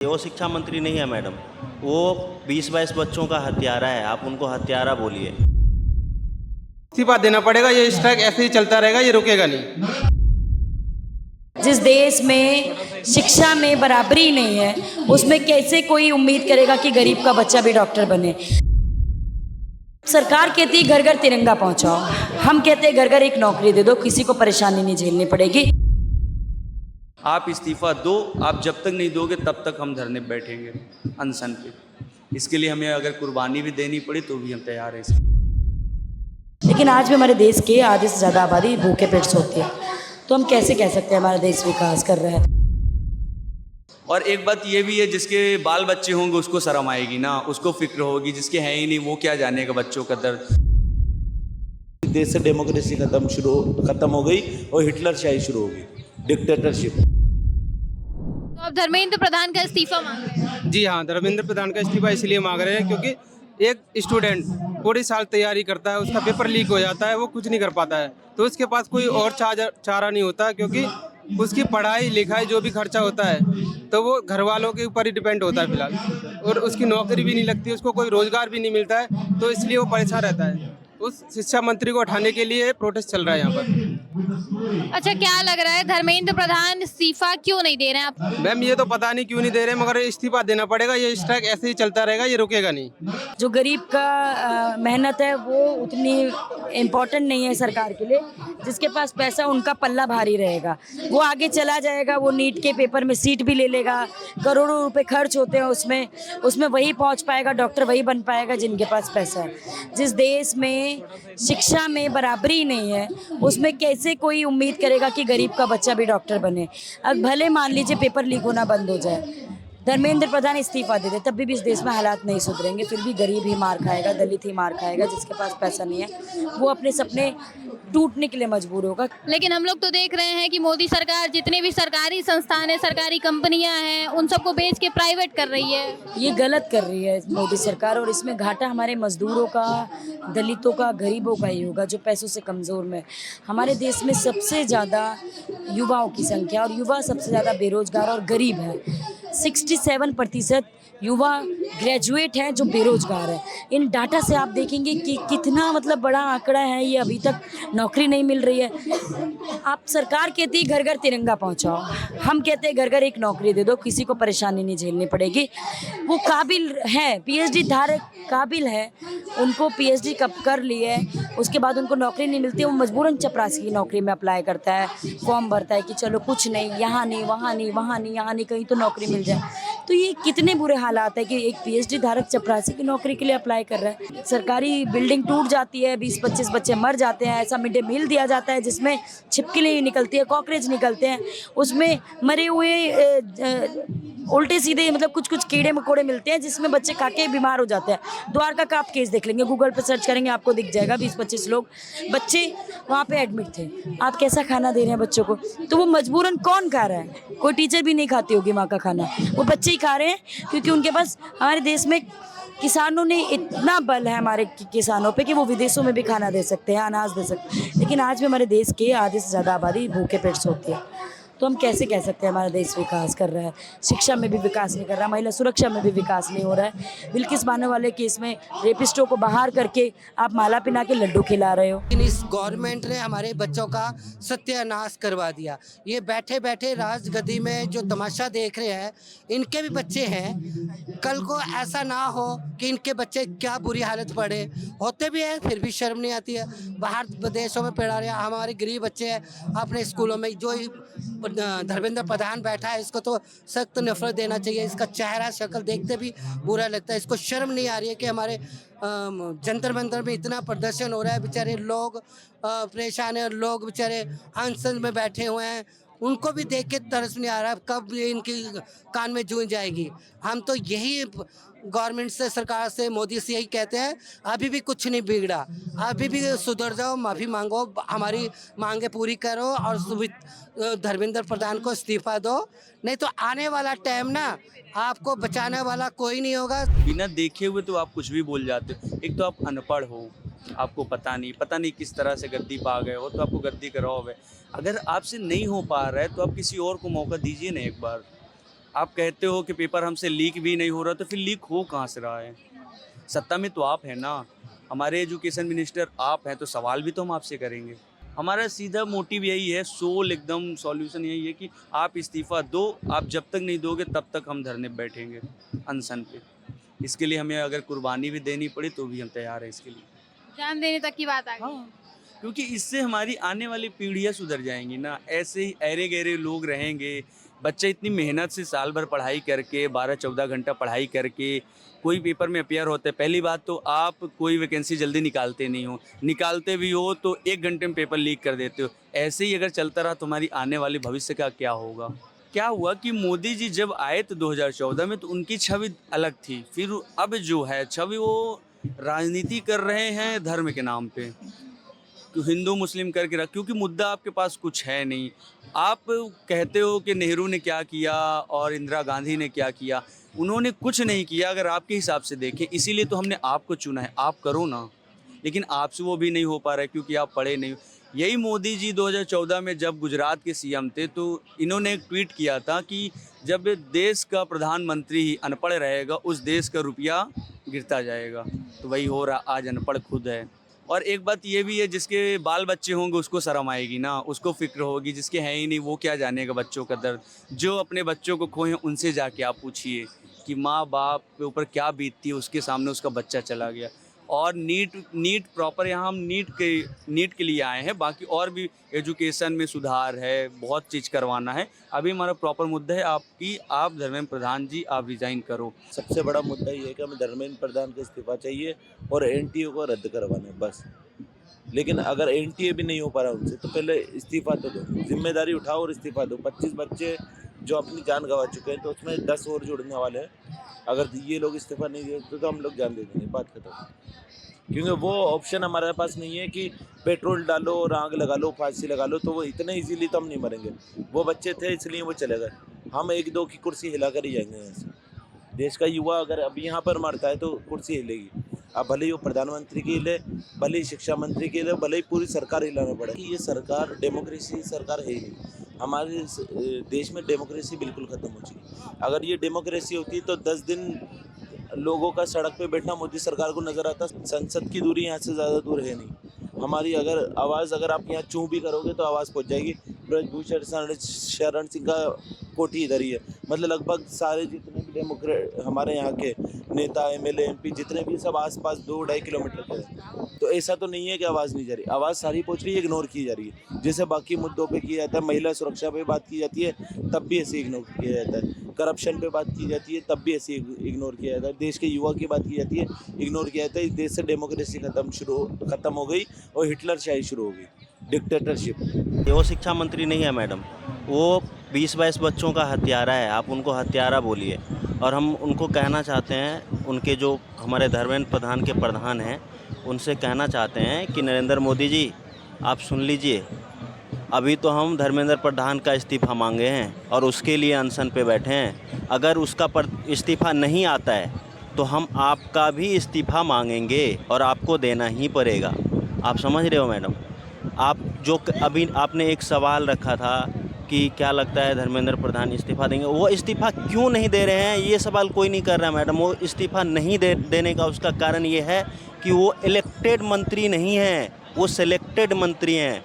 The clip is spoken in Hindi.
वो शिक्षा मंत्री नहीं है मैडम, वो 20-22 बच्चों का हत्यारा है। आप उनको हत्यारा बोलिए। इस्तीफा देना पड़ेगा। ये स्ट्राइक ऐसे ही चलता रहेगा, ये रुकेगा नहीं। जिस देश में शिक्षा में बराबरी नहीं है, उसमें कैसे कोई उम्मीद करेगा कि गरीब का बच्चा भी डॉक्टर बने। सरकार कहती है घर घर तिरंगा पहुंचाओ, हम कहते हैं घर घर एक नौकरी दे दो, किसी को परेशानी नहीं झेलनी पड़ेगी। आप इस्तीफा दो, आप जब तक नहीं दोगे तब तक हम धरने पे बैठेंगे, अनशन पे। इसके लिए हमें अगर कुर्बानी भी देनी पड़ी तो भी हम तैयार हैं। लेकिन आज भी हमारे देश के आधे से ज़्यादा आबादी भूखे पेट सोती है, तो हम कैसे कह सकते हैं हमारा देश विकास कर रहा है। और एक बात ये भी है, जिसके बाल बच्चे होंगे उसको शर्म आएगी ना, उसको फिक्र होगी। जिसके हैं ही नहीं वो क्या जानेगा बच्चों का दर्द। देश से डेमोक्रेसी खत्म हो गई और हिटलर शाही शुरू हो गई, डिक्टेटरशिप। तो अब धर्मेंद्र प्रधान का इस्तीफा मांग रहे हैं। जी हाँ, धर्मेंद्र प्रधान का इस्तीफा इसलिए मांग रहे हैं क्योंकि एक स्टूडेंट पूरे साल तैयारी करता है, उसका पेपर लीक हो जाता है, वो कुछ नहीं कर पाता है, तो उसके पास कोई और चारा नहीं होता, क्योंकि उसकी पढ़ाई लिखाई जो भी खर्चा होता है तो वो घर वालों के ऊपर ही डिपेंड होता है फिलहाल। और उसकी नौकरी भी नहीं लगती, उसको कोई रोजगार भी नहीं मिलता है, तो इसलिए वो परेशान रहता है। उस शिक्षा मंत्री को हटाने के लिए प्रोटेस्ट चल रहा है यहाँ पर। अच्छा, क्या लग रहा है धर्मेंद्र प्रधान इस्तीफा क्यों नहीं दे रहे हैं आप? मैम ये तो पता नहीं क्यों नहीं दे रहे, मगर इस्तीफा देना पड़ेगा। ये स्ट्राइक ऐसे ही चलता रहेगा, ये रुकेगा नहीं। जो गरीब का मेहनत है वो उतनी इम्पोर्टेंट नहीं है सरकार के लिए। जिसके पास पैसा उनका पल्ला भारी रहेगा, वो आगे चला जाएगा, वो नीट के पेपर में सीट भी ले लेगा, करोड़ों रुपए खर्च होते हैं उसमें वही पहुंच पाएगा, डॉक्टर वही बन पाएगा जिनके पास पैसा है। जिस देश में शिक्षा में बराबरी नहीं है, उसमें कैसे कोई उम्मीद करेगा कि गरीब का बच्चा भी डॉक्टर बने। अब भले मान लीजिए पेपर लीक होना बंद हो जाए, धर्मेंद्र प्रधान इस्तीफा दे दे, तब भी इस देश में हालात नहीं सुधरेंगे। फिर भी गरीब ही मार खाएगा, दलित ही मार खाएगा। जिसके पास पैसा नहीं है वो अपने सपने टूटने के लिए मजबूर होगा। लेकिन हम लोग तो देख रहे हैं कि मोदी सरकार जितने भी सरकारी संस्थान है, सरकारी कंपनियां हैं, उन सबको बेच के प्राइवेट कर रही है। ये गलत कर रही है मोदी सरकार, और इसमें घाटा हमारे मजदूरों का, दलितों का, गरीबों का ही होगा जो पैसों से कमज़ोर में। हमारे देश में सबसे ज़्यादा युवाओं की संख्या, और युवा सबसे ज़्यादा बेरोजगार और गरीब है। 67% युवा ग्रेजुएट हैं जो बेरोजगार है। इन डाटा से आप देखेंगे कि कितना बड़ा आंकड़ा है ये, अभी तक नौकरी नहीं मिल रही है। आप सरकार कहती है घर घर तिरंगा पहुंचाओ, हम कहते हैं घर घर एक नौकरी दे दो, किसी को परेशानी नहीं झेलनी पड़ेगी। वो काबिल है, पीएचडी धारक काबिल है, उनको पीएचडी कब कर ली है, उसके बाद उनको नौकरी नहीं मिलती, वो मजबूरन चपरासी की नौकरी में अप्लाई करता है, फॉर्म भरता है कि चलो कुछ नहीं, यहाँ नहीं, वहाँ नहीं, वहाँ नहीं, यहाँ नहीं, कहीं तो नौकरी मिल जाए। तो ये कितने बुरे हालात है कि एक पीएचडी धारक चपरासी की नौकरी के लिए अप्लाई कर रहा है। सरकारी बिल्डिंग टूट जाती है, 20-25 बच्चे मर जाते हैं। ऐसा मिड डे मील दिया जाता है जिसमें छिपकली निकलती है, कॉकरोच निकलते हैं, उसमें मरे हुए उल्टे सीधे कुछ कीड़े मकोड़े मिलते हैं, जिसमें बच्चे खा के बीमार हो जाते हैं। द्वारका का आप केस देख लेंगे, गूगल पे सर्च करेंगे आपको दिख जाएगा। 20-25 लोग बच्चे वहाँ पे एडमिट थे। आप कैसा खाना दे रहे हैं बच्चों को? तो वो मजबूरन कौन खा रहा है? कोई टीचर भी नहीं खाती होगी माँ का खाना, वो बच्चे ही खा रहे हैं, क्योंकि उनके पास, हमारे देश में किसानों ने इतना बल है हमारे किसानों पे कि वो विदेशों में भी खाना दे सकते हैं, अनाज दे सकते हैं। लेकिन आज भी हमारे देश के आधे से ज़्यादा आबादी भूखे पेट सोती है, तो हम कैसे कह सकते हैं हमारा देश विकास कर रहा है? शिक्षा में भी विकास नहीं कर रहा, महिला सुरक्षा में भी विकास नहीं हो रहा है। बिल्किस बानो वाले केस में रेपिस्टों को बाहर करके आप माला पिना के लड्डू खिला रहे हो। लेकिन इस गवर्नमेंट ने हमारे बच्चों का सत्यानाश करवा दिया। ये बैठे बैठे राजगद्दी में जो तमाशा देख रहे हैं, इनके भी बच्चे हैं। कल को ऐसा ना हो कि इनके बच्चे क्या बुरी हालत पड़े, होते भी हैं फिर भी शर्म नहीं आती है। बाहर विदेशों में पढ़ा रहे हैं, हमारे गरीब बच्चे हैं अपने स्कूलों में। जो धर्मेंद्र प्रधान बैठा है, इसको तो सख्त नफरत देना चाहिए। इसका चेहरा शक्ल देखते भी बुरा लगता है। इसको शर्म नहीं आ रही है कि हमारे जंतर मंतर में इतना प्रदर्शन हो रहा है, बेचारे लोग परेशान हैं, लोग बेचारे अनशन में बैठे हुए हैं, उनको भी देख के तरस नहीं आ रहा कब इनकी कान में जूं जाएगी। हम तो यही गवर्नमेंट से, सरकार से, मोदी से यही कहते हैं, अभी भी कुछ नहीं बिगड़ा, अभी भी सुधर जाओ, माफ़ी मांगो, हमारी मांगे पूरी करो और धर्मेंद्र प्रधान को इस्तीफा दो। नहीं तो आने वाला टाइम ना आपको बचाने वाला कोई नहीं होगा। बिना देखे हुए तो आप कुछ भी बोल जाते हो। एक तो आप अनपढ़ हो, आपको पता नहीं किस तरह से गद्दी पा गए हो, तो आपको गद्दी का रौब है। अगर आपसे नहीं हो पा रहा है तो आप किसी और को मौका दीजिए ना एक बार। आप कहते हो कि पेपर हमसे लीक भी नहीं हो रहा, तो फिर लीक हो कहाँ से रहा है? सत्ता में तो आप हैं ना, हमारे एजुकेशन मिनिस्टर आप हैं, तो सवाल भी तो हम आपसे करेंगे। हमारा सीधा मोटिव यही है, सोल एकदम सॉल्यूशन यही है कि आप इस्तीफ़ा दो, आप जब तक नहीं दोगे तब तक हम धरने पे बैठेंगे अनशन पे। इसके लिए हमें अगर कुर्बानी भी देनी पड़ी तो भी हम तैयार हैं इसके लिए। जान देने तक की बात आ गई। क्योंकि इससे हमारी आने वाली पीढ़ियाँ सुधर जाएंगी ना। ऐसे ही ऐरे गहरे लोग रहेंगे, बच्चे इतनी मेहनत से साल भर पढ़ाई करके 12-14 घंटा पढ़ाई करके कोई पेपर में अपियर होते हैं। पहली बात तो आप कोई वैकेंसी जल्दी निकालते नहीं हो, निकालते भी हो तो 1 घंटे में पेपर लीक कर देते हो। ऐसे ही अगर चलता रहा तुम्हारी आने वाली भविष्य का क्या होगा? क्या हुआ कि मोदी जी जब आए तो 2014 में तो उनकी छवि अलग थी, फिर अब जो है छवि वो राजनीति कर रहे हैं धर्म के नाम पे, कि हिंदू मुस्लिम करके रख, क्योंकि मुद्दा आपके पास कुछ है नहीं। आप कहते हो कि नेहरू ने क्या किया और इंदिरा गांधी ने क्या किया, उन्होंने कुछ नहीं किया अगर आपके हिसाब से देखें, इसीलिए तो हमने आपको चुना है, आप करो ना। लेकिन आपसे वो भी नहीं हो पा रहा है क्योंकि आप पढ़े नहीं हो। यही मोदी जी 2014 में जब गुजरात के सीएम थे तो इन्होंने एक ट्वीट किया था कि जब देश का प्रधानमंत्री ही अनपढ़ रहेगा उस देश का रुपया गिरता जाएगा। तो वही हो रहा, आज अनपढ़ खुद है। और एक बात ये भी है, जिसके बाल बच्चे होंगे उसको शर्म आएगी ना, उसको फिक्र होगी, जिसके हैं ही नहीं वो क्या जानेगा बच्चों का दर्द। जो अपने बच्चों को खोए हैं उनसे जाके आप पूछिए कि माँ बाप के ऊपर क्या बीतती है, उसके सामने उसका बच्चा चला गया। और नीट प्रॉपर, यहाँ हम नीट के लिए आए हैं, बाकी और भी एजुकेशन में सुधार है, बहुत चीज़ करवाना है। अभी हमारा प्रॉपर मुद्दा है आप धर्मेंद्र प्रधान जी आप रिज़ाइन करो। सबसे बड़ा मुद्दा ये है कि हमें धर्मेंद्र प्रधान का इस्तीफा चाहिए और एनटीए को रद्द करवाना है बस। लेकिन अगर एनटीए भी नहीं हो पा रहा उनसे तो पहले इस्तीफा तो दो, जिम्मेदारी उठाओ और इस्तीफा दो। 25 बच्चे जो अपनी जान गंवा चुके हैं तो उसमें 10 और जुड़ने वाले हैं। अगर ये लोग इस्तीफा नहीं देते तो हम लोग जान दे देंगे, बात खत्म। क्योंकि वो ऑप्शन हमारे पास नहीं है कि पेट्रोल डालो और आग लगा लो, फांसी लगा लो, तो वो इतने इजीली तो हम नहीं मरेंगे। वो बच्चे थे इसलिए वो चले गए, हम 1-2 की कुर्सी हिला कर ही जाएंगे यहाँ से। देश का युवा अगर अभी यहाँ पर मरता है तो कुर्सी हिलेगी। अब भले ही वो प्रधानमंत्री की हिले, भले ही शिक्षा मंत्री की हिले, भले ही पूरी सरकार हिलाना पड़े। ये सरकार डेमोक्रेसी सरकार है ही नहीं। हमारे देश में डेमोक्रेसी बिल्कुल ख़त्म हो चुकी है। अगर ये डेमोक्रेसी होती तो 10 दिन लोगों का सड़क पे बैठना मोदी सरकार को नज़र आता। संसद की दूरी यहाँ से ज़्यादा दूर है नहीं। हमारी अगर आवाज़ अगर आप यहाँ चूँ भी करोगे तो आवाज़ पहुँच जाएगी। ब्रजभूषण शरण सिंह का कोठी इधर ही है, मतलब लगभग सारे जितने भी डेमोक्रेट हमारे यहाँ के नेता एमएलए एमपी जितने भी सब आसपास 2-2.5 किलोमीटर के हैं। तो ऐसा तो नहीं है कि आवाज़ नहीं जा रही, आवाज़ सारी पहुँच रही है, इग्नोर की जा रही है। जैसे बाकी मुद्दों पे किया जाता है, महिला सुरक्षा पे बात की जाती है तब भी ऐसे इग्नोर किया जाता है, करप्शन पे बात की जाती है तब भी ऐसे इग्नोर किया जाता है, देश के युवा की बात की जाती है इग्नोर किया जाता है। इस देश से डेमोक्रेसी खत्म हो गई और हिटलरशाही शुरू हो गई, डिक्टेटरशिप। वो शिक्षा मंत्री नहीं है मैडम, वो 20-22 बच्चों का हत्यारा है। आप उनको हत्यारा बोलिए। और हम उनको कहना चाहते हैं, उनके जो हमारे धर्मेंद्र प्रधान के प्रधान हैं उनसे कहना चाहते हैं कि नरेंद्र मोदी जी आप सुन लीजिए, अभी तो हम धर्मेंद्र प्रधान का इस्तीफ़ा मांगे हैं और उसके लिए अनशन पे बैठे हैं। अगर उसका इस्तीफ़ा नहीं आता है तो हम आपका भी इस्तीफ़ा मांगेंगे और आपको देना ही पड़ेगा। आप समझ रहे हो मैडम? आप जो अभी आपने एक सवाल रखा था कि क्या लगता है धर्मेंद्र प्रधान इस्तीफ़ा देंगे, वो इस्तीफ़ा क्यों नहीं दे रहे हैं ये सवाल कोई नहीं कर रहा है मैडम। वो इस्तीफ़ा नहीं देने का उसका कारण ये है कि वो इलेक्टेड मंत्री नहीं हैं, वो सिलेक्टेड मंत्री हैं।